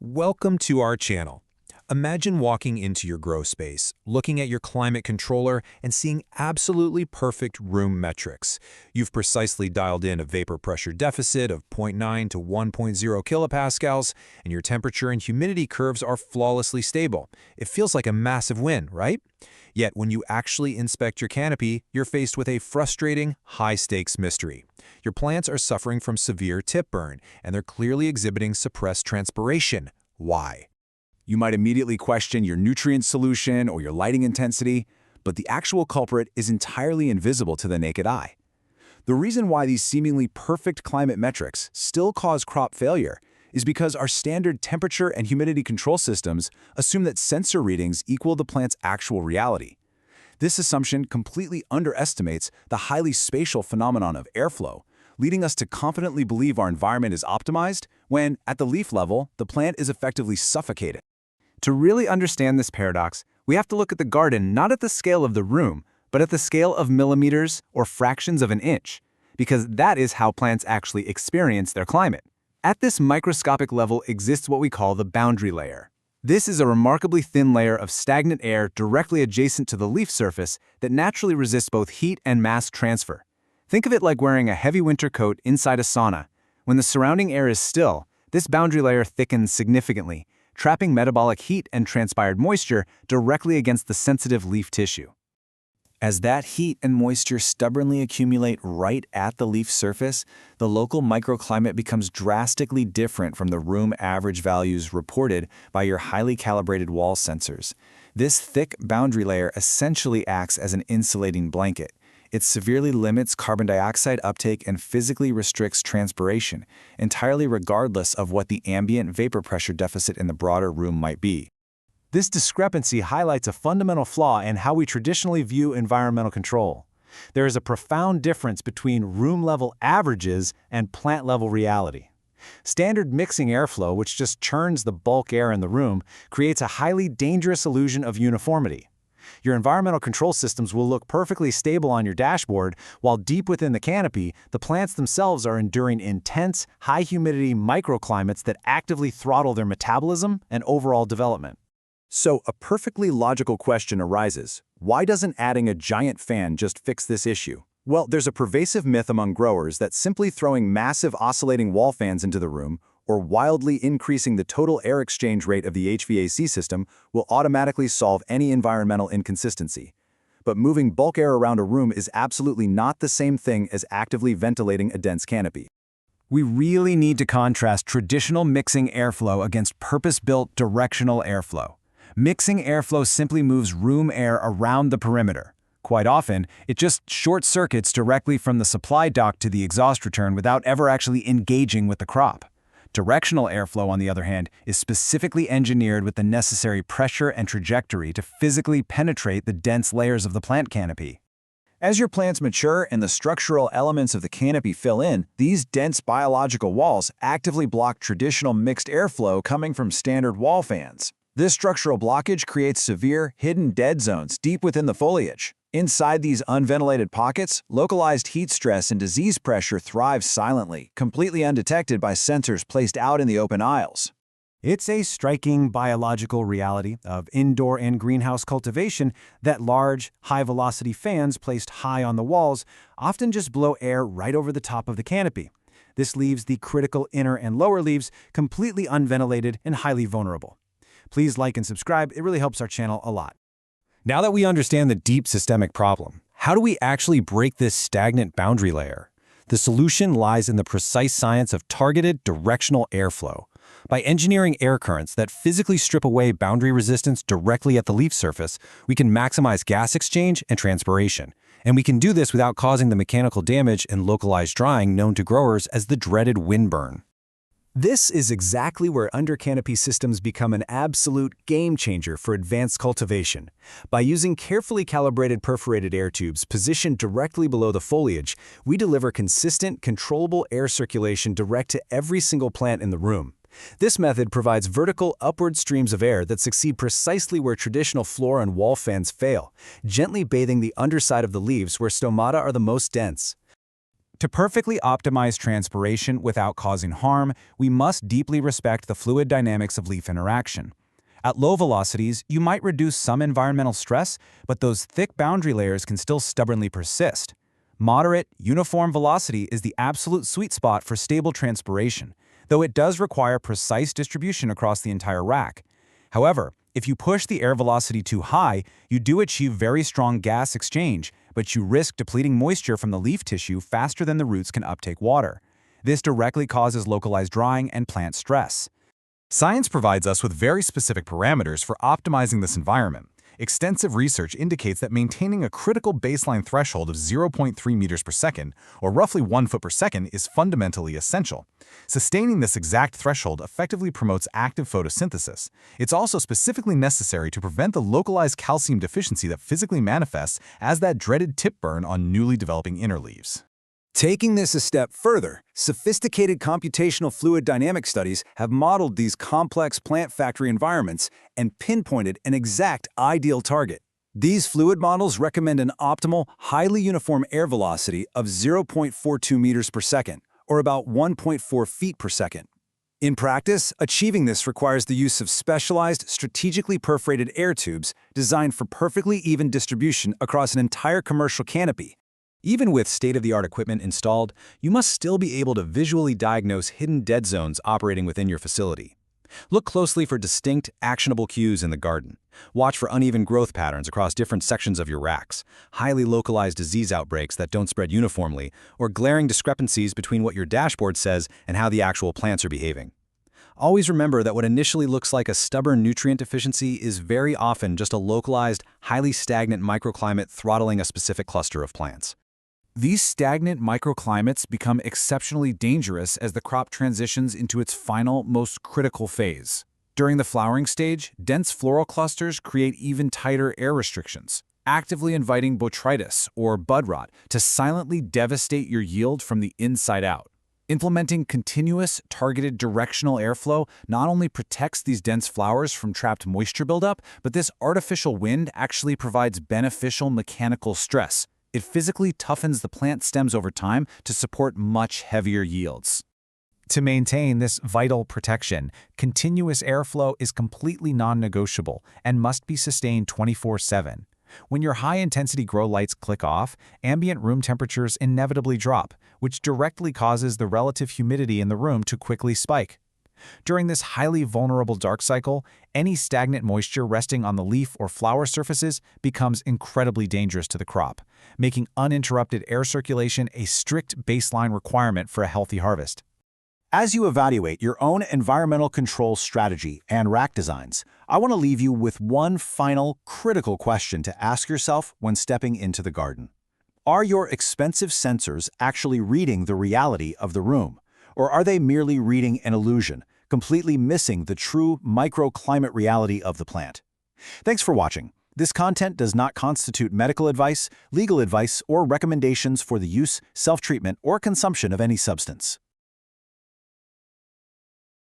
Welcome to our channel. Imagine walking into your grow space, looking at your climate controller, and seeing absolutely perfect room metrics. You've precisely dialed in a vapor pressure deficit of zero 0.9 to 1.0 kilopascals, and your temperature and humidity curves are flawlessly stable. It feels like a massive win, right? Yet when you actually inspect your canopy, you're faced with a frustrating, high-stakes mystery. Your plants are suffering from severe tip burn, and they're clearly exhibiting suppressed transpiration. Why? You might immediately question your nutrient solution or your lighting intensity, but the actual culprit is entirely invisible to the naked eye. The reason why these seemingly perfect climate metrics still cause crop failure is because our standard temperature and humidity control systems assume that sensor readings equal the plant's actual reality. This assumption completely underestimates the highly spatial phenomenon of airflow, leading us to confidently believe our environment is optimized when, at the leaf level, the plant is effectively suffocated. To really understand this paradox, we have to look at the garden not at the scale of the room, but at the scale of millimeters or fractions of an inch, because that is how plants actually experience their climate. At this microscopic level exists what we call the boundary layer. This is a remarkably thin layer of stagnant air directly adjacent to the leaf surface that naturally resists both heat and mass transfer. Think of it like wearing a heavy winter coat inside a sauna. When the surrounding air is still, this boundary layer thickens significantly, trapping metabolic heat and transpired moisture directly against the sensitive leaf tissue. As that heat and moisture stubbornly accumulate right at the leaf surface, the local microclimate becomes drastically different from the room average values reported by your highly calibrated wall sensors. This thick boundary layer essentially acts as an insulating blanket. It severely limits carbon dioxide uptake and physically restricts transpiration, entirely regardless of what the ambient vapor pressure deficit in the broader room might be. This discrepancy highlights a fundamental flaw in how we traditionally view environmental control. There is a profound difference between room-level averages and plant-level reality. Standard mixing airflow, which just churns the bulk air in the room, creates a highly dangerous illusion of uniformity. Your environmental control systems will look perfectly stable on your dashboard, while deep within the canopy, the plants themselves are enduring intense, high-humidity microclimates that actively throttle their metabolism and overall development. So, a perfectly logical question arises. Why doesn't adding a giant fan just fix this issue? Well, there's a pervasive myth among growers that simply throwing massive oscillating wall fans into the room or wildly increasing the total air exchange rate of the HVAC system will automatically solve any environmental inconsistency. But moving bulk air around a room is absolutely not the same thing as actively ventilating a dense canopy. We really need to contrast traditional mixing airflow against purpose-built directional airflow. Mixing airflow simply moves room air around the perimeter. Quite often, it just short-circuits directly from the supply duct to the exhaust return without ever actually engaging with the crop. Directional airflow, on the other hand, is specifically engineered with the necessary pressure and trajectory to physically penetrate the dense layers of the plant canopy. As your plants mature and the structural elements of the canopy fill in, these dense biological walls actively block traditional mixed airflow coming from standard wall fans. This structural blockage creates severe, hidden dead zones deep within the foliage. Inside these unventilated pockets, localized heat stress and disease pressure thrive silently, completely undetected by sensors placed out in the open aisles. It's a striking biological reality of indoor and greenhouse cultivation that large, high-velocity fans placed high on the walls often just blow air right over the top of the canopy. This leaves the critical inner and lower leaves completely unventilated and highly vulnerable. Please like and subscribe, it really helps our channel a lot. Now that we understand the deep systemic problem, how do we actually break this stagnant boundary layer? The solution lies in the precise science of targeted directional airflow. By engineering air currents that physically strip away boundary resistance directly at the leaf surface, we can maximize gas exchange and transpiration. And we can do this without causing the mechanical damage and localized drying known to growers as the dreaded windburn. This is exactly where under-canopy systems become an absolute game-changer for advanced cultivation. By using carefully calibrated perforated air tubes positioned directly below the foliage, we deliver consistent, controllable air circulation direct to every single plant in the room. This method provides vertical, upward streams of air that succeed precisely where traditional floor and wall fans fail, gently bathing the underside of the leaves where stomata are the most dense. To perfectly optimize transpiration without causing harm, we must deeply respect the fluid dynamics of leaf interaction. At low velocities, you might reduce some environmental stress, but those thick boundary layers can still stubbornly persist. Moderate, uniform velocity is the absolute sweet spot for stable transpiration, though it does require precise distribution across the entire rack. However, if you push the air velocity too high, you do achieve very strong gas exchange, but you risk depleting moisture from the leaf tissue faster than the roots can uptake water. This directly causes localized drying and plant stress. Science provides us with very specific parameters for optimizing this environment. Extensive research indicates that maintaining a critical baseline threshold of 0.3 meters per second, or roughly 1 foot per second, is fundamentally essential. Sustaining this exact threshold effectively promotes active photosynthesis. It's also specifically necessary to prevent the localized calcium deficiency that physically manifests as that dreaded tip burn on newly developing inner leaves. Taking this a step further, sophisticated computational fluid dynamic studies have modeled these complex plant factory environments and pinpointed an exact ideal target. These fluid models recommend an optimal, highly uniform air velocity of 0.42 meters per second, or about 1.4 feet per second. In practice, achieving this requires the use of specialized, strategically perforated air tubes designed for perfectly even distribution across an entire commercial canopy. Even with state-of-the-art equipment installed, you must still be able to visually diagnose hidden dead zones operating within your facility. Look closely for distinct, actionable cues in the garden. Watch for uneven growth patterns across different sections of your racks, highly localized disease outbreaks that don't spread uniformly, or glaring discrepancies between what your dashboard says and how the actual plants are behaving. Always remember that what initially looks like a stubborn nutrient deficiency is very often just a localized, highly stagnant microclimate throttling a specific cluster of plants. These stagnant microclimates become exceptionally dangerous as the crop transitions into its final, most critical phase. During the flowering stage, dense floral clusters create even tighter air restrictions, actively inviting Botrytis, or bud rot, to silently devastate your yield from the inside out. Implementing continuous, targeted directional airflow not only protects these dense flowers from trapped moisture buildup, but this artificial wind actually provides beneficial mechanical stress. It physically toughens the plant stems over time to support much heavier yields. To maintain this vital protection, continuous airflow is completely non-negotiable and must be sustained 24/7. When your high-intensity grow lights click off, ambient room temperatures inevitably drop, which directly causes the relative humidity in the room to quickly spike. During this highly vulnerable dark cycle, any stagnant moisture resting on the leaf or flower surfaces becomes incredibly dangerous to the crop, making uninterrupted air circulation a strict baseline requirement for a healthy harvest. As you evaluate your own environmental control strategy and rack designs, I want to leave you with one final critical question to ask yourself when stepping into the garden. Are your expensive sensors actually reading the reality of the room? Or are they merely reading an illusion, completely missing the true microclimate reality of the plant? Thanks for watching. This content does not constitute medical advice, legal advice, or recommendations for the use, self-treatment, or consumption of any substance.